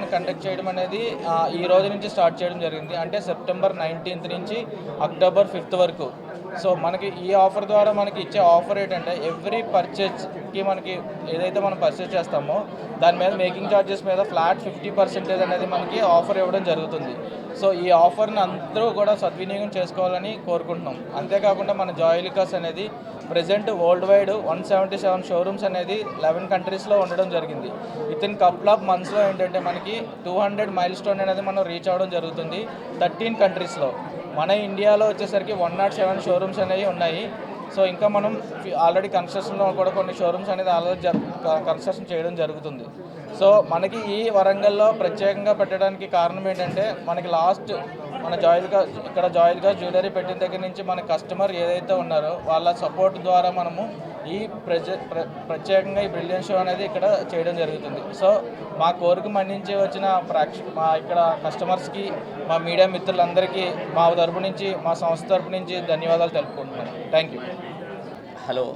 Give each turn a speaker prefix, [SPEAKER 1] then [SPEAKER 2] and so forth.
[SPEAKER 1] మనం కండక్ట్ చేయడం అనేది ఈ రోజు నుంచి స్టార్ట్ చేయడం జరిగింది. అంటే సెప్టెంబర్ 19th నుంచి అక్టోబర్ 5th వరకు. సో మనకి ఈ ఆఫర్ ద్వారా మనకి ఇచ్చే ఆఫర్ ఏంటంటే ఎవ్రీ పర్చేజ్కి మనకి ఏదైతే మనం పర్చేజ్ చేస్తామో దాని మీద మేకింగ్ ఛార్జెస్ మీద ఫ్లాట్ 50% అనేది మనకి ఆఫర్ ఇవ్వడం జరుగుతుంది. సో ఈ ఆఫర్ని అందరూ కూడా సద్వినియోగం చేసుకోవాలని కోరుకుంటున్నాం. అంతేకాకుండా మన జాయిలికాస్ అనేది ప్రెజెంట్ వరల్డ్ వైడ్ 177 షోరూమ్స్ అనేది 11 కంట్రీస్లో ఉండడం జరిగింది. విత్ ఇన్ కపుల్ ఆఫ్ మంత్స్లో ఏంటంటే మనకి 200 మైల్ స్టోన్ అనేది మనం రీచ్ అవ్వడం జరుగుతుంది 13 కంట్రీస్లో. మన ఇండియాలో వచ్చేసరికి 107 షోరూమ్స్ అనేవి ఉన్నాయి. సో ఇంకా మనం ఆల్రెడీ కన్స్ట్రక్షన్లో కూడా కొన్ని షోరూమ్స్ అనేది ఆల్రెడీ కన్స్ట్రక్షన్ చేయడం జరుగుతుంది. సో మనకి ఈ వరంగల్లో ప్రత్యేకంగా పెట్టడానికి కారణం ఏంటంటే మనకి లాస్ట్ మన జాయిల్గా జ్యువెలరీ పెట్టిన దగ్గర నుంచి మన కస్టమర్ ఏదైతే ఉన్నారో వాళ్ళ సపోర్ట్ ద్వారా మనము ఈ ప్రత్యేకంగా ఈ బ్రిలియన్ షో అనేది ఇక్కడ చేయడం జరుగుతుంది. సో మా కోరిక మన్నించి వచ్చిన మా ఇక్కడ కస్టమర్స్కి, మా మీడియా మిత్రులందరికీ మా తరపు నుంచి, మా సంస్థ తరపు నుంచి ధన్యవాదాలు తెలుపుకుంటున్నాను. Thank you.
[SPEAKER 2] హలో.